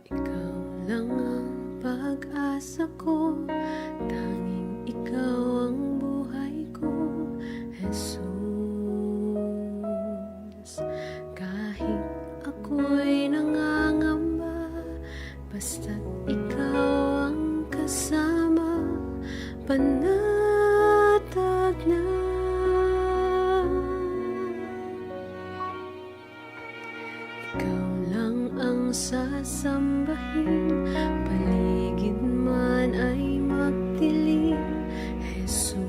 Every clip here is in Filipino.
Ikaw lang ang pag-asa ko, tanging ikaw ang buhay ko, Jesus. Kahit ako'y nangangamba, basta't ikaw ang kasama, panatag na. Ikaw lang ang sasambahin, paligid man ay magdilim, Jesus.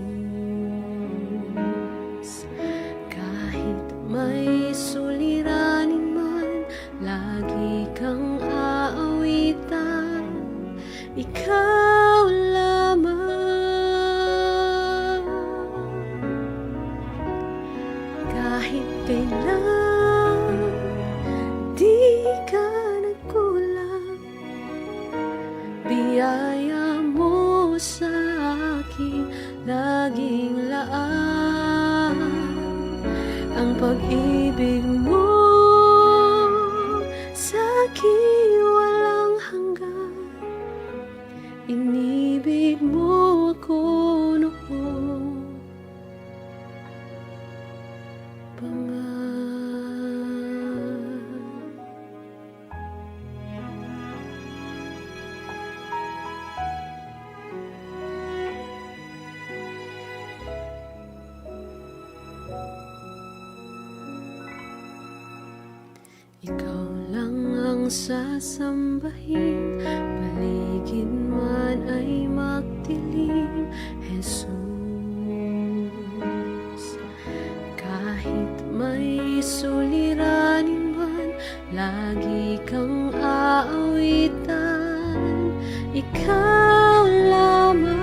Kahit may suliranin man, lagi kang aawitan, ikaw lamang. Kahit kailan di ka nagkulang, biyaya mo sa akin laging laan. Ang pag-ibig mo sa akin walang hanggan, inibig mo ako noon pa man. Ikaw lang ang sasambahin, paligid man ay magdilim, Jesus. Kahit may suliranin man, lagi kang aawitan, ikaw lamang.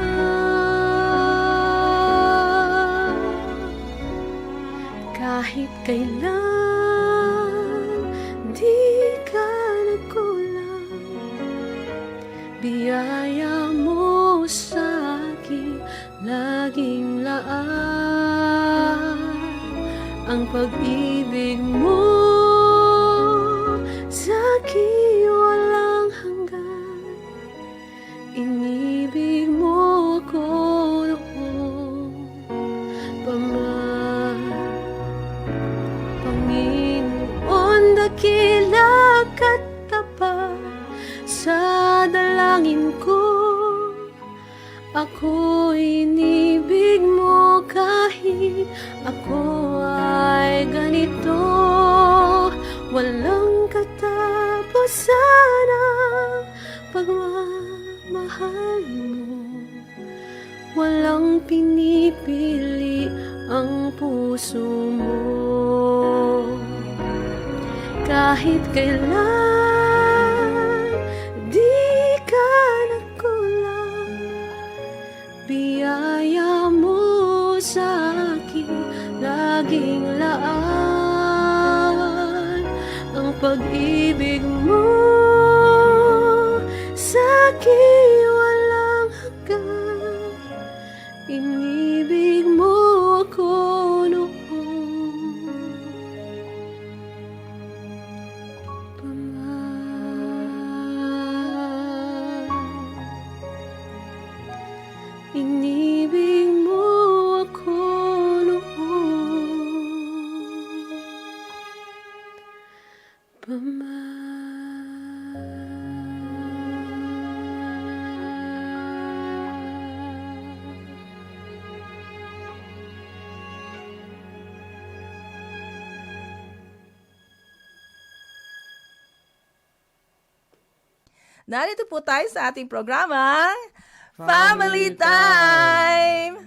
Kahit kailan di ka nagkulang, biyaya mo sa akin laging laan. Ang pag-ibig mo sa akin walang hanggan, inibig mo ako noon pa man. Panginoon, dakila ka't tapat sa dalangin ko, ako'y inibig mo kahit ako ay ganito. Walang katapusan ang pagmamahal mo, walang pinipili ang puso mo. Kahit kailan di ka nagkulang, biyaya mo sa akin laging laan. Ang pag-ibig mo sa akin walang hanggan, inibig mo ako noon pa man. Inibig mo ako noon pa man. Narito po tayo sa ating programa, Family Time!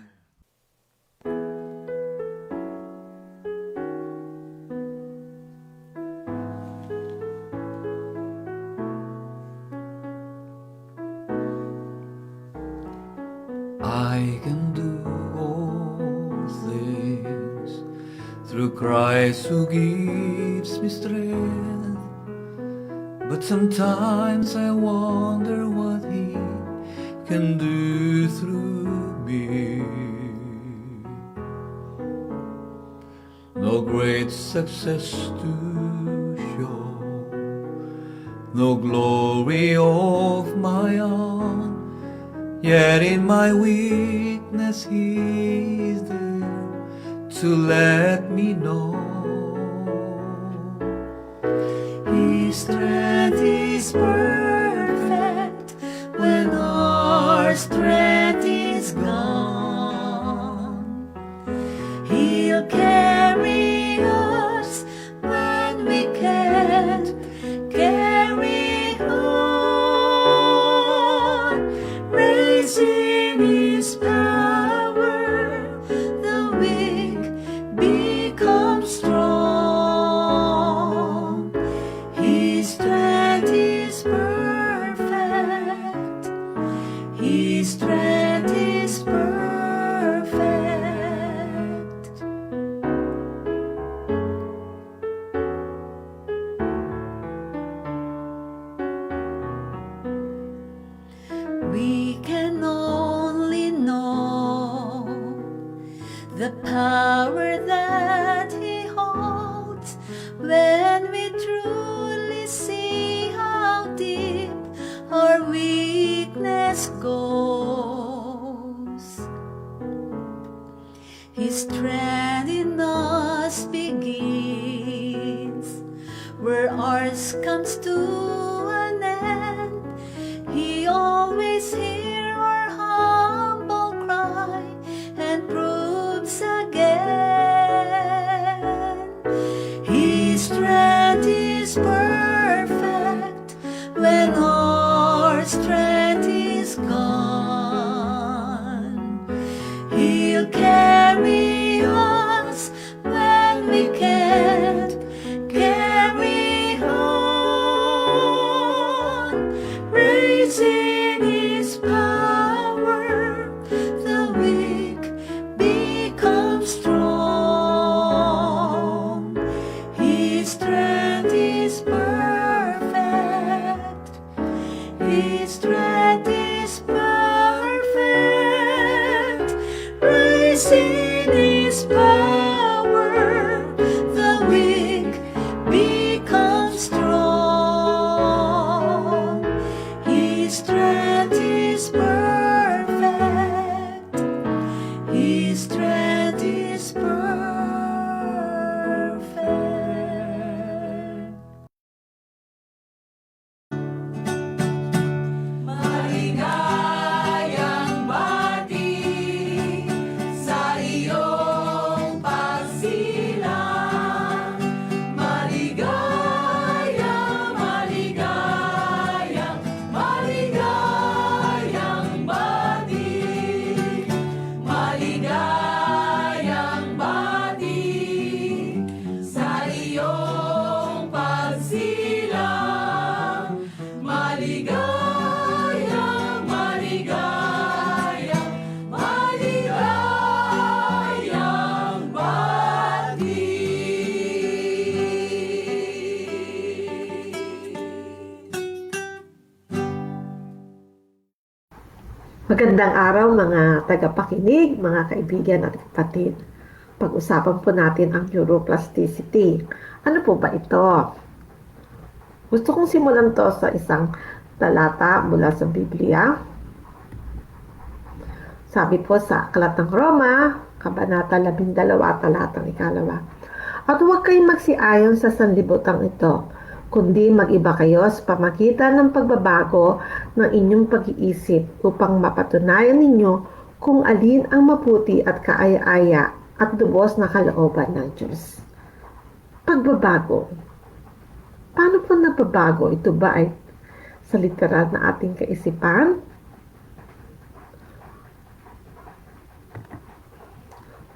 I can do all things through Christ who gives me strength. But sometimes I wonder what He can do through me. No great success to show, no glory of my own. Yet in my weakness He is there to let me know. His strength is perfect when our strength is gone. He'll carry us when we can't carry on. Raising His power, the weak become strong. His strength is perfect. His strength is perfect. We can only know the power that He holds when we truly see how deep our weakness goes. His strength in us begins where ours comes to an end. He always hears our humble cry and proves again. His strength is perfect when our strength is gone. He'll carry us when we can't carry on. Raising His power, the weak become strong. His strength is perfect. His strength is perfect. Raising His power, the weak become strong. His strength is perfect. His strength is perfect. Maligayang bati sa iyong pagsilang. Maligayang, maligayang, maligayang bati. Maligayang bati sa iyong pagsilang. Maligayang, maligayang, maligayang bati. Magandang araw mga tagapakinig, mga kaibigan at kapatid. Pag-usapan po natin ang neuroplasticity. Ano po ba ito? Gusto kong simulan to sa isang talata mula sa Biblia. Sabi po sa Aklat ng Roma, Kabanata 12, talatang 1. At huwag kayong magsiayon sa sanlibutan ito, kundi mag-iba kayo sa pamagitan ng pagbabago ng inyong pag-iisip upang mapatunayan ninyo kung alin ang mabuti at kaaya-aya at lubos na kalooban ng Diyos. Pagbabago. Paano po nagbabago? Ito ba ay sa literal na ating kaisipan?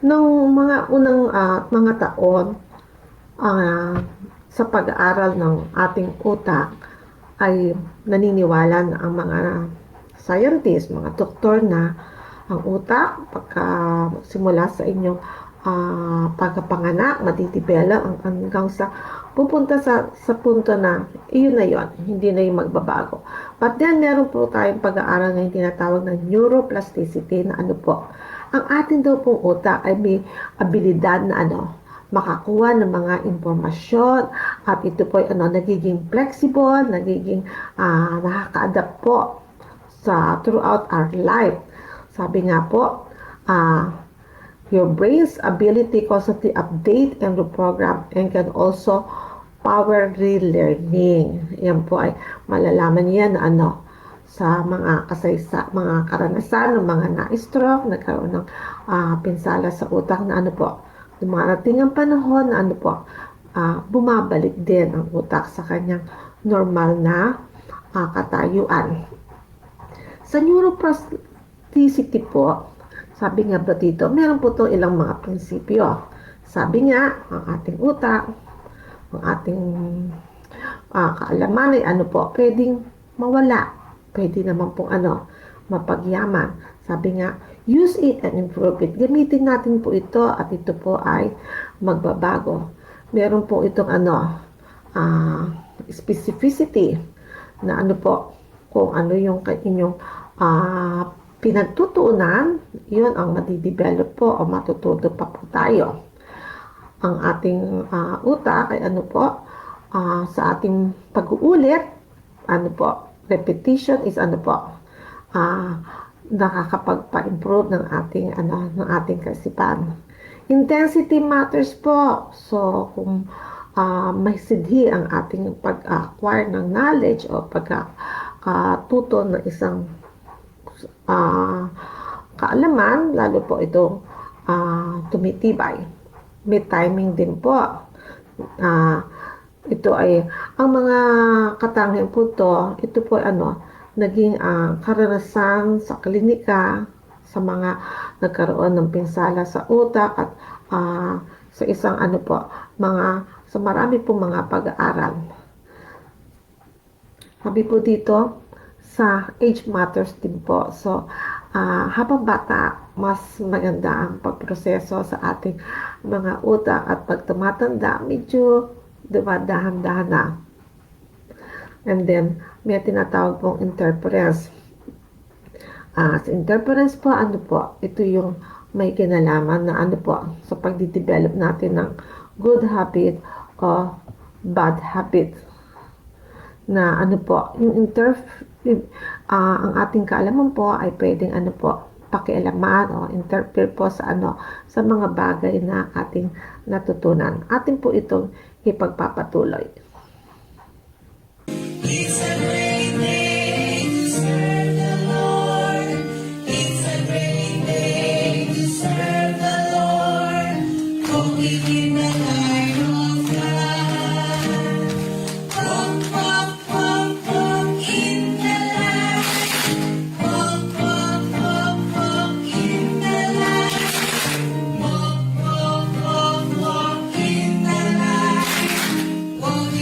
Nung mga unang mga taon, sa pag-aaral ng ating utak ay naniniwala na ang mga scientist, mga doktor na ang utak pagka simula sa inyong pagkapanganak, madidevelop hanggang sa pupunta sa punto na iyon na yon, hindi na yung magbabago. But then meron po tayong pag-aaral na yung tinatawag na neuroplasticity na ano po, ang atin daw pong utak ay may abilidad na makakuha ng mga impormasyon at ito po ay nagiging flexible, nagiging nakaka-adapt po sa throughout our life. Sabi nga po, your brain's ability constantly update and reprogram and can also power relearning. Yan po ay malalaman yan na sa mga mga karanasan ng mga na-stroke, nagkaroon ng pinsala sa utak na dumarating ang panahon na bumabalik din ang utak sa kanyang normal na katayuan. Sa neuroplasticity po, sabi nga ba dito, meron po itong ilang mga prinsipyo. Sabi nga, ang ating utak, ang ating kaalaman ay pwedeng mawala. Pwede naman pong mapagyaman. Sabi nga, use it and improve it. Gamitin natin po ito at ito po ay magbabago. Meron po itong specificity na kung ano yung inyong pinagtutuunan, yun ang madidevelop po o matututo pa po tayo. Ang ating utak ay sa ating pag-uulit, repetition is nakakapagpa-improve ng ating kaisipan. Intensity matters po. So, kung may sidhi ang ating pag-acquire ng knowledge o pagkatuto ng isang kaalaman, lalo po itong tumitibay. May timing din po. Ito ay, ang mga katangian po ito po naging karanasan sa klinika, sa mga nagkaroon ng pinsala sa utak at sa isang sa marami po mga pag-aaral. Sabi po dito, sa age matters din po. So, habang bata, mas maganda ang pagproseso sa ating mga utak at pag tumatanda, medyo dahan-dahan na. And then, may tinatawag pong interference. Sa interference po, ito yung may kinalaman na sa pagdidevelop natin ng good habit o bad habit. Na yung ang ating kaalaman po ay pwedeng pakialaman o interfere po sa sa mga bagay na ating natutunan. Atin po itong ipagpapatuloy. It's a great day to serve the Lord. It's a great day to serve the Lord. Walking in the light of God. Walk, walk, walk, walk in the light. Walk, walk, walk, walk in the light. Walk, walk, walk, walk in the light. Walk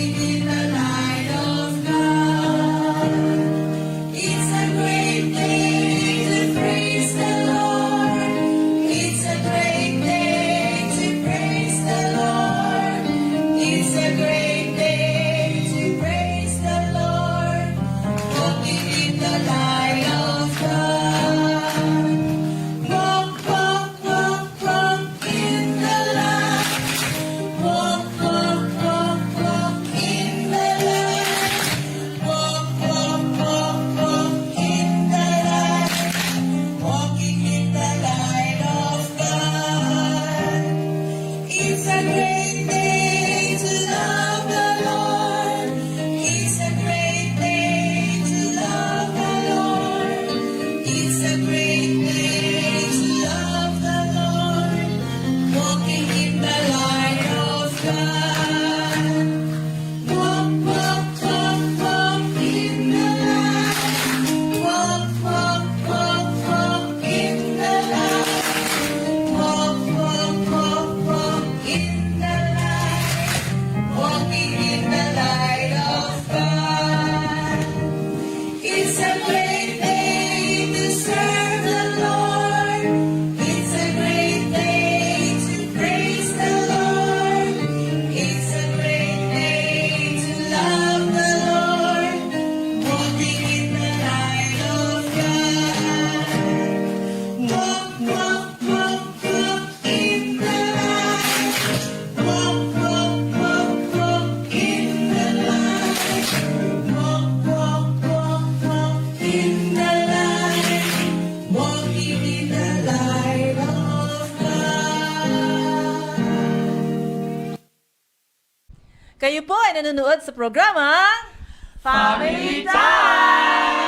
nanonood sa programa Family Time!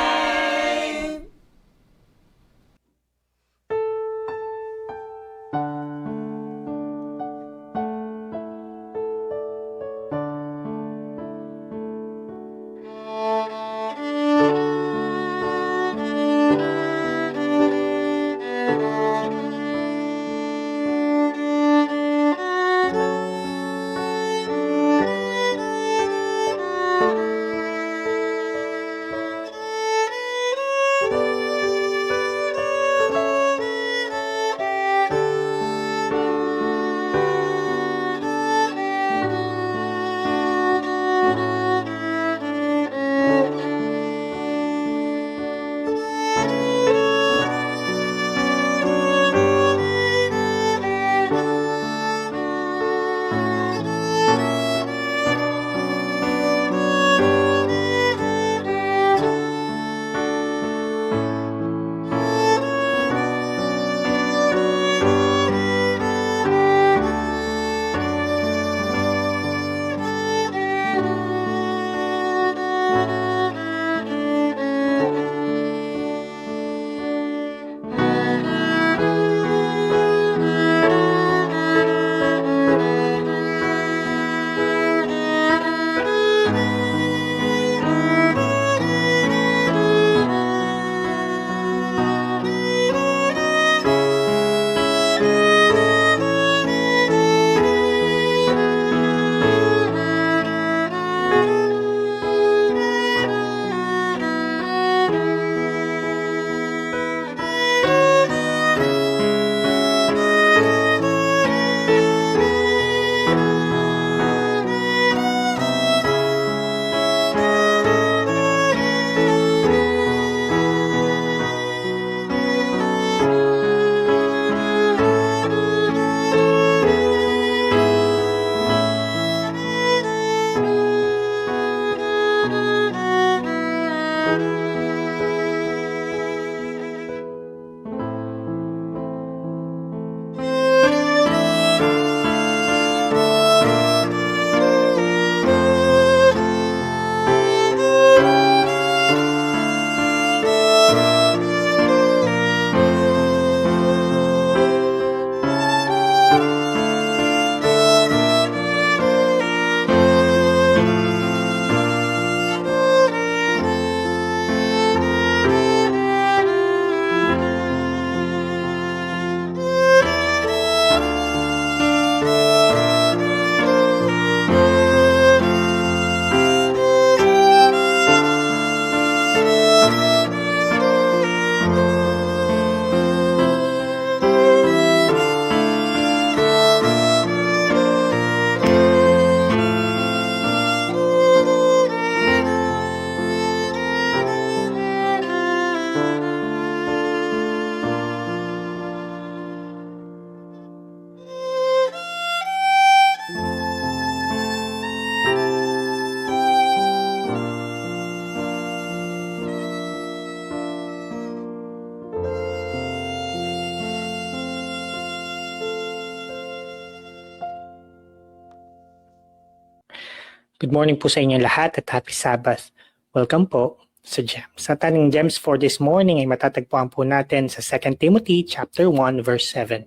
Good morning po sa inyo lahat at happy Sabbath. Welcome po sa GEMS. Sa ating GEMS for this morning ay matatagpuan po natin sa 2 Timothy chapter 1 verse 7.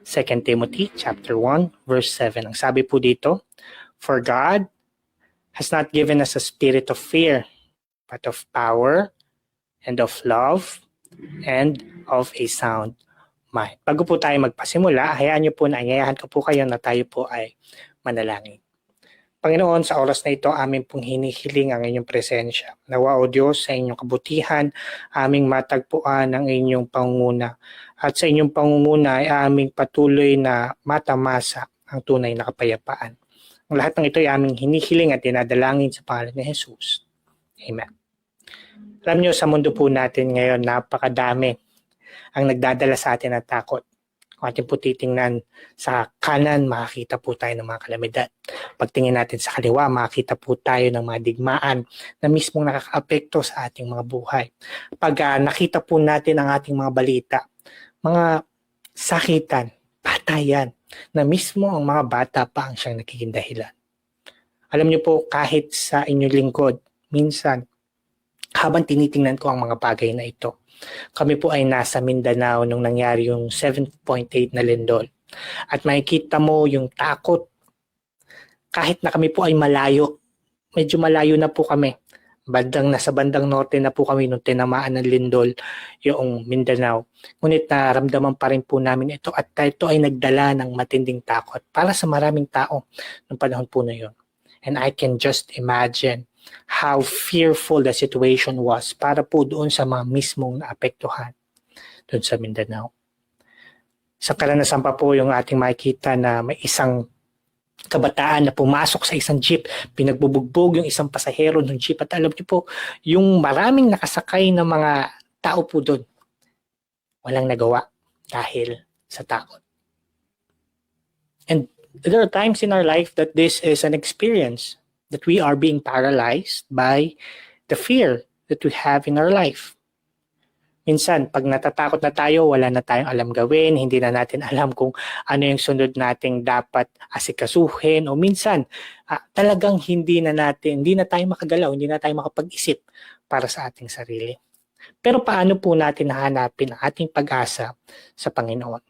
2 Timothy chapter 1 verse 7. Ang sabi po dito, "For God has not given us a spirit of fear, but of power and of love and of a sound mind." Bago po tayo magpasimula, hayaan niyo po na anyayahan ko po kayo na tayo po ay manalangin. Panginoon, sa oras na ito, amin pong hinihiling ang inyong presensya. Nawa o Diyos, sa inyong kabutihan, aming matagpuan ang inyong pangunguna. At sa inyong pangunguna ay aming patuloy na matamasa ang tunay na kapayapaan. Ang lahat ng ito ay aming hinihiling at dinadalangin sa pangalan ni Jesus. Amen. Alam niyo, sa mundo po natin ngayon, napakadami ang nagdadala sa atin ng takot. Kung ating po titingnan sa kanan, makakita po tayo ng mga kalamidad. Pagtingin natin sa kaliwa, makakita po tayo ng mga digmaan na mismong nakakaapekto sa ating mga buhay. Pag nakita po natin ang ating mga balita, mga sakitan, patayan, na mismo ang mga bata pa ang siyang nagiging dahilan. Alam niyo po, kahit sa inyong lingkod, minsan, habang tinitingnan ko ang mga bagay na ito, kami po ay nasa Mindanao nung nangyari yung 7.8 na lindol. At makikita mo yung takot. Kahit na kami po ay malayo, medyo malayo na po kami. Nasa bandang norte na po kami nung tinamaan ng lindol yung Mindanao. Ngunit naramdaman pa rin po namin ito at ito ay nagdala ng matinding takot para sa maraming tao nung panahon po na yun. And I can just imagine how fearful the situation was para po doon sa mga mismong naapektuhan doon sa Mindanao. Sa karanasan pa po yung ating makikita na may isang kabataan na pumasok sa isang jeep, pinagbubugbog yung isang pasahero ng jeep at alam niyo po, yung maraming nakasakay na mga tao po doon, walang nagawa dahil sa takot. And there are times in our life that this is an experience, that we are being paralyzed by the fear that we have in our life. Minsan, pag natatakot na tayo, wala na tayong alam gawin, hindi na natin alam kung ano yung sunod nating dapat asikasuhin, o minsan, talagang hindi na tayo makagalaw, hindi na tayo makapag-isip para sa ating sarili. Pero paano po natin hahanapin ang ating pag-asa sa Panginoon?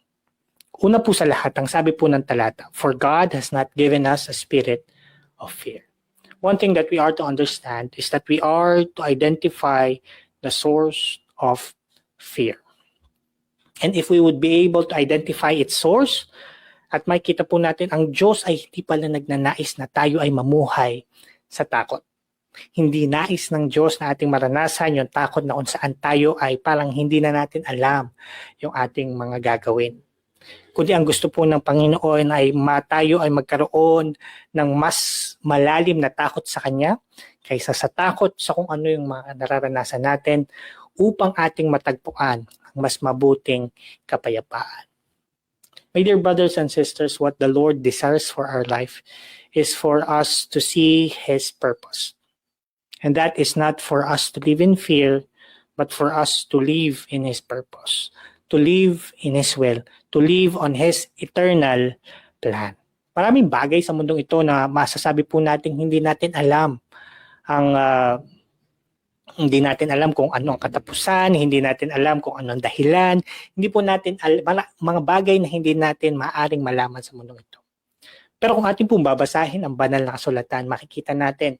Una po sa lahat, ang sabi po ng talata, "For God has not given us a spirit of fear." One thing that we are to understand is that we are to identify the source of fear. And if we would be able to identify its source, at makikita po natin, ang Diyos ay hindi pala nagnanais na tayo ay mamuhay sa takot. Hindi nais ng Diyos na ating maranasan yung takot na kung saan tayo ay parang hindi na natin alam yung ating mga gagawin. Kundi ang gusto po ng Panginoon ay tayo ay magkaroon ng mas malalim na takot sa Kanya kaysa sa takot sa kung ano yung mga nararanasan natin upang ating matagpuan ang mas mabuting kapayapaan. My dear brothers and sisters, what the Lord desires for our life is for us to see His purpose. And that is not for us to live in fear, but for us to live in His purpose, to live in His will, to live on His eternal plan. Maraming bagay sa mundong ito na masasabi po natin hindi natin alam hindi natin alam kung ano ang katapusan, hindi natin alam kung ano ang dahilan, hindi po natin mga bagay na hindi natin maaaring malaman sa mundong ito. Pero kung ating pong babasahin ang banal na kasulatan, makikita natin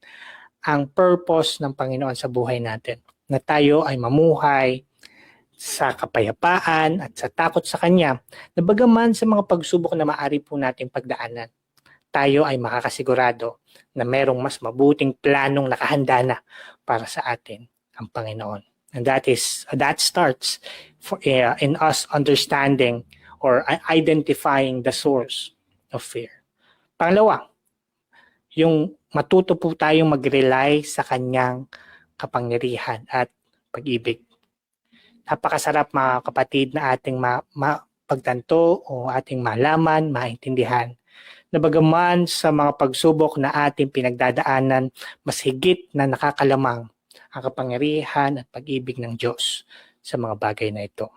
ang purpose ng Panginoon sa buhay natin, na tayo ay mamuhay sa kapayapaan at sa takot sa Kanya, na bagaman sa mga pagsubok na maaari po nating pagdaanan, tayo ay makakasigurado na merong mas mabuting planong nakahanda na para sa atin ang Panginoon. And that starts in us understanding or identifying the source of fear. Pangalawa, yung matuto po tayong mag-rely sa Kanyang kapangyarihan at pag-ibig. Napakasarap mga kapatid na ating pagtanto o ating malaman, maintindihan na bagaman sa mga pagsubok na ating pinagdadaanan, mas higit na nakakalamang ang kapangyarihan at pag-ibig ng Diyos sa mga bagay na ito.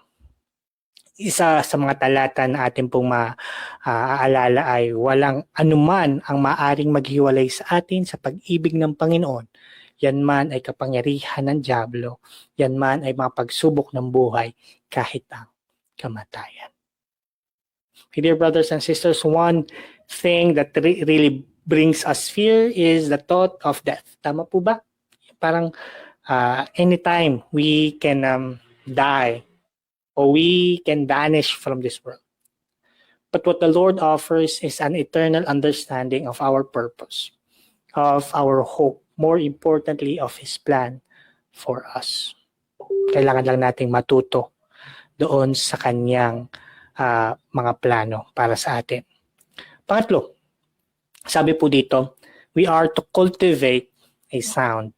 Isa sa mga talata na ating pong maaalala ay walang anuman ang maaring maghiwalay sa atin sa pag-ibig ng Panginoon. Yan man ay kapangyarihan ng dyablo, yan man ay mga pagsubok ng buhay kahit ang kamatayan. Dear brothers and sisters, one thing that really brings us fear is the thought of death. Tama po ba? Parang anytime we can die or we can vanish from this world. But what the Lord offers is an eternal understanding of our purpose, of our hope, more importantly of His plan for us. Kailangan lang nating matuto doon sa Kanyang mga plano para sa atin. Pangatlo, sabi po dito, we are to cultivate a sound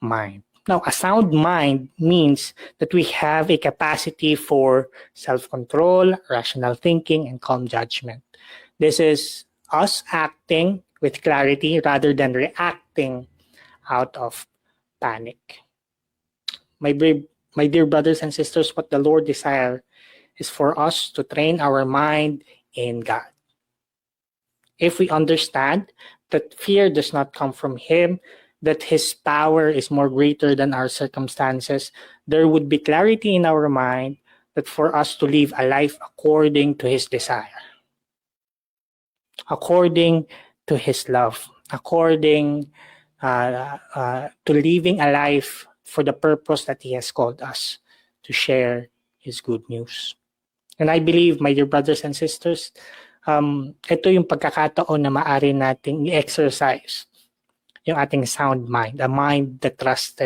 mind. Now, a sound mind means that we have a capacity for self-control, rational thinking, and calm judgment. This is us acting with clarity rather than reacting out of panic. My dear brothers and sisters, what the Lord desires is for us to train our mind in God. If we understand that fear does not come from Him, that His power is more greater than our circumstances, there would be clarity in our mind that for us to live a life according to His desire, according to His love, according to living a life for the purpose that He has called us to share His good news. And I believe, my dear brothers and sisters, ito yung pagkakataon na maaari nating i-exercise yung ating sound mind, a mind that trusts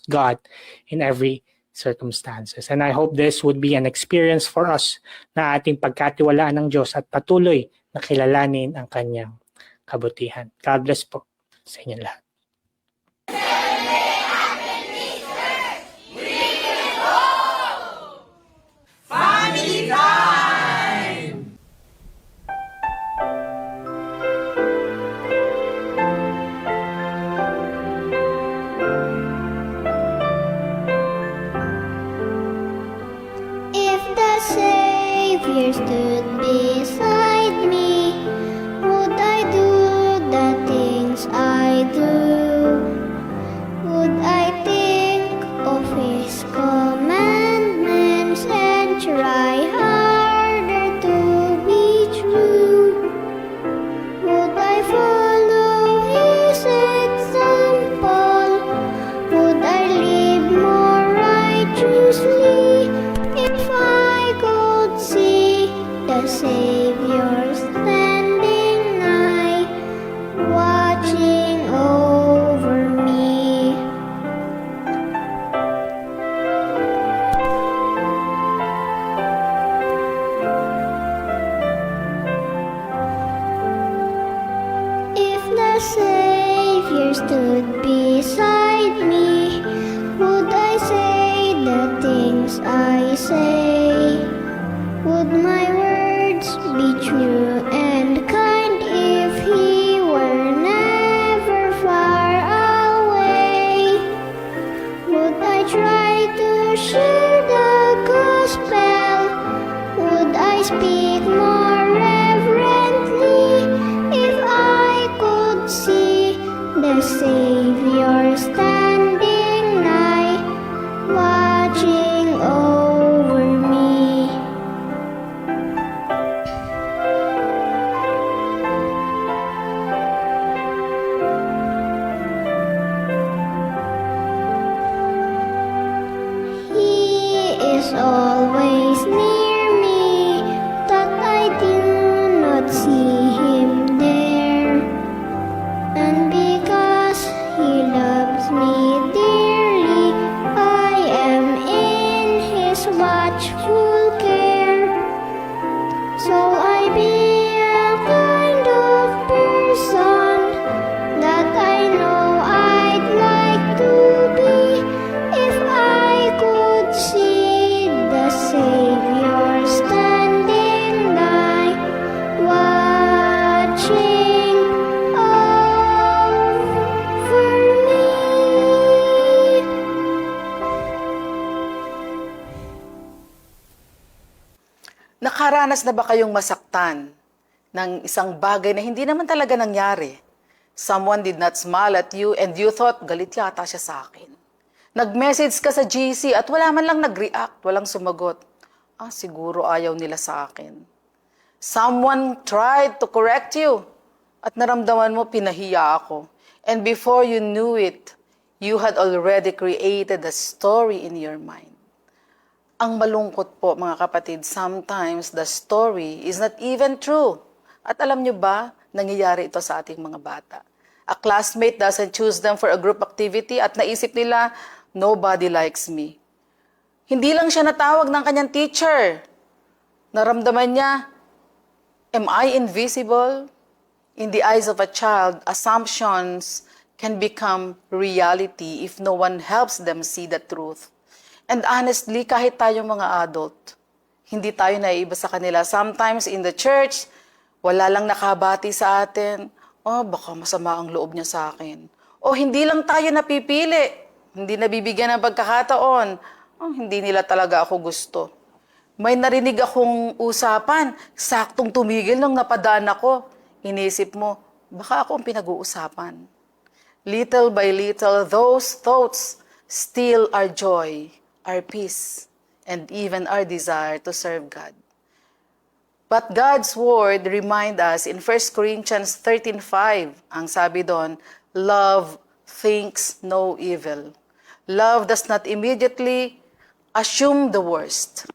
God in every circumstances. And I hope this would be an experience for us na ating pagkatiwalaan ng Diyos at patuloy na kilalanin ang Kanyang kabutihan. God bless po sa inyo lahat. If the Savior stood beside me, would I do the things I do? Would I think of His commandments and try harder to be true? Would I follow His example? Would I live more righteously? If I could see the Savior standing nigh, watching over me. If the Savior stood beside me, would I say the things I say? Would my words be true and kind if He were never far away? Would I try to share the gospel? Would I speak more reverently if I could see the Savior standing nigh, watching over me? He is always near me, that I do not see Him there. And because He loves me dearly, I am in His watchful care. So I be a kind of person that I know I'd like to be if I could see the Savior standing nigh, watching over me. Nakaranas na ba kayong masaktan ng isang bagay na hindi naman talaga nangyari? Someone did not smile at you and you thought, galit yata siya sa akin. Nag-message ka sa GC at wala man lang nag-react, walang sumagot. Siguro ayaw nila sa akin. Someone tried to correct you at naramdaman mo, pinahiya ako. And before you knew it, you had already created a story in your mind. Ang malungkot po, mga kapatid, sometimes the story is not even true. At alam nyo ba, nangyayari ito sa ating mga bata. A classmate doesn't choose them for a group activity at naisip nila, nobody likes me. Hindi lang siya natawag ng kanyang teacher. Naramdaman niya, am I invisible? In the eyes of a child, assumptions can become reality if no one helps them see the truth. And honestly, kahit tayong mga adult, hindi tayo naiiba sa kanila. Sometimes in the church, wala lang nakabati sa atin. Baka masama ang loob niya sa akin. O hindi lang tayo napipili. Hindi nabibigyan ng pagkakataon. Hindi nila talaga ako gusto. May narinig akong usapan, saktong tumigil nung napadaan ako. Inisip mo, baka ako ang pinag-uusapan. Little by little, those thoughts steal our joy, our peace, and even our desire to serve God. But God's word remind us in 1 Corinthians 13:5, ang sabi doon, love thinks no evil. Love does not immediately assume the worst.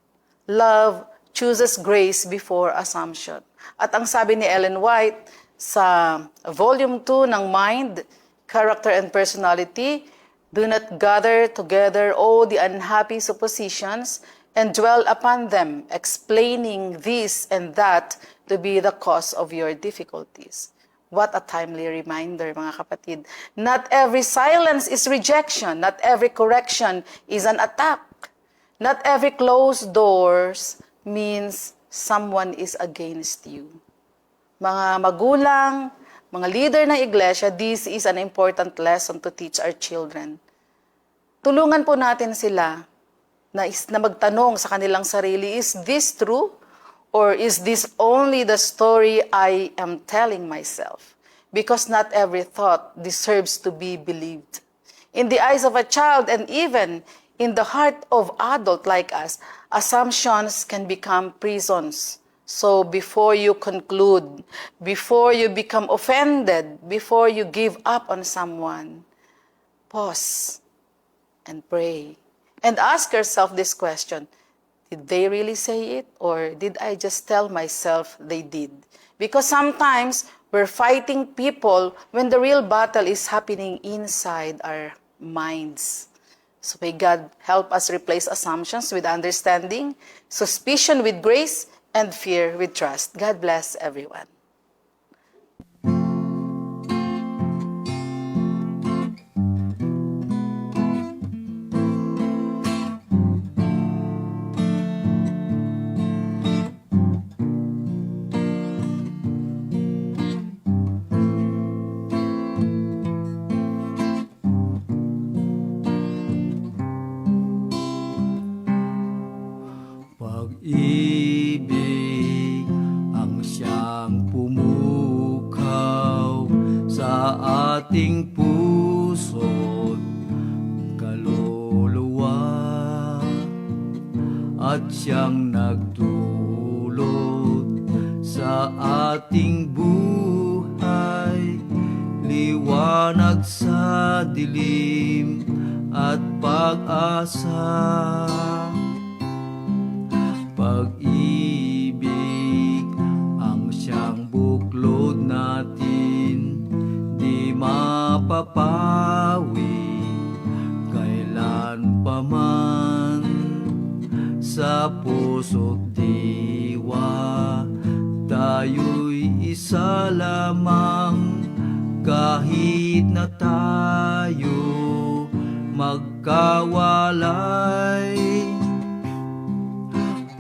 Love chooses grace before assumption. At ang sabi ni Ellen White sa Volume 2 ng Mind, Character and Personality, do not gather together all the unhappy suppositions and dwell upon them, explaining this and that to be the cause of your difficulties. What a timely reminder, mga kapatid. Not every silence is rejection. Not every correction is an attack. Not every closed doors means someone is against you. Mga magulang, mga leader ng iglesia, this is an important lesson to teach our children. Tulungan po natin sila na magtanong sa kanilang sarili, is this true? Or is this only the story I am telling myself? Because not every thought deserves to be believed. In the eyes of a child and even in the heart of adult like us, assumptions can become prisons. So before you conclude, before you become offended, before you give up on someone, pause and pray. And ask yourself this question, did they really say it? Or did I just tell myself they did? Because sometimes we're fighting people when the real battle is happening inside our minds. So may God help us replace assumptions with understanding, suspicion with grace, and fear with trust. God bless everyone. Pag-ibig ang siyang pumukaw sa ating puso't kaluluwa at siyang nagdulot sa ating buhay, liwanag sa dilim at pag-asa. Pag-ibig ang siyang buklod natin, di mapapawi kailan paman. Sa puso't diwa tayo'y isa lamang, kahit na tayo magkawalay.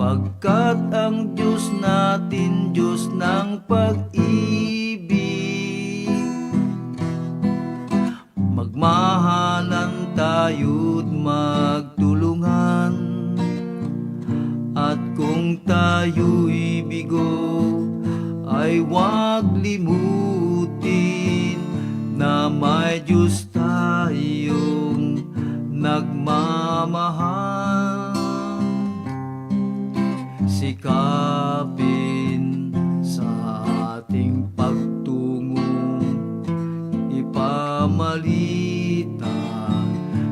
Pagkat ang Diyos natin, Diyos ng pag-ibig, magmahalan tayo't magtulungan. At kung tayo'y bigo, ay huwag limutin na may Diyos tayong nagmamahal. Sikapin sa ating pagtungong ipamalita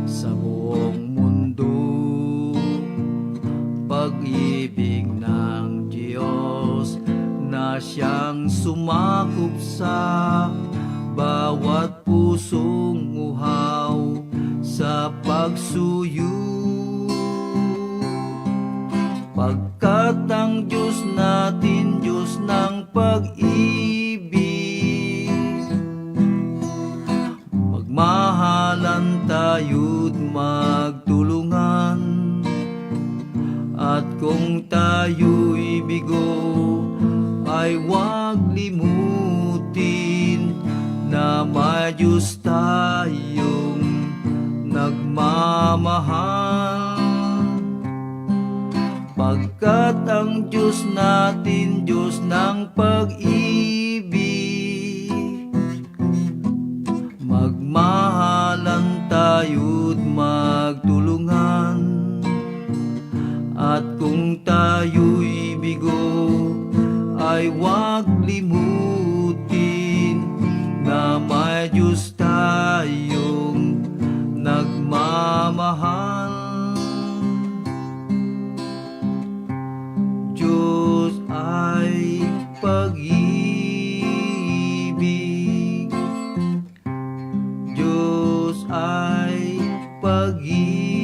sa buong mundo, pag-ibig ng Diyos na siyang sumakop sa bawat pusong uhaw sa pagsuyo. Pagkat ang Diyos natin, Diyos ng pag-ibig, magmahalan tayo't magtulungan. At kung tayo'y bigo, ay huwag limutin na may Diyos tayong nagmamahal. Pagkat ang Diyos natin, Diyos ng pag-ibig, magtulungan. At kung tayo'y bigo, ay huwag limutin na may Diyos tayong nagmamahal. Diyos ay pag-ibig, Diyos ay pag-ibig.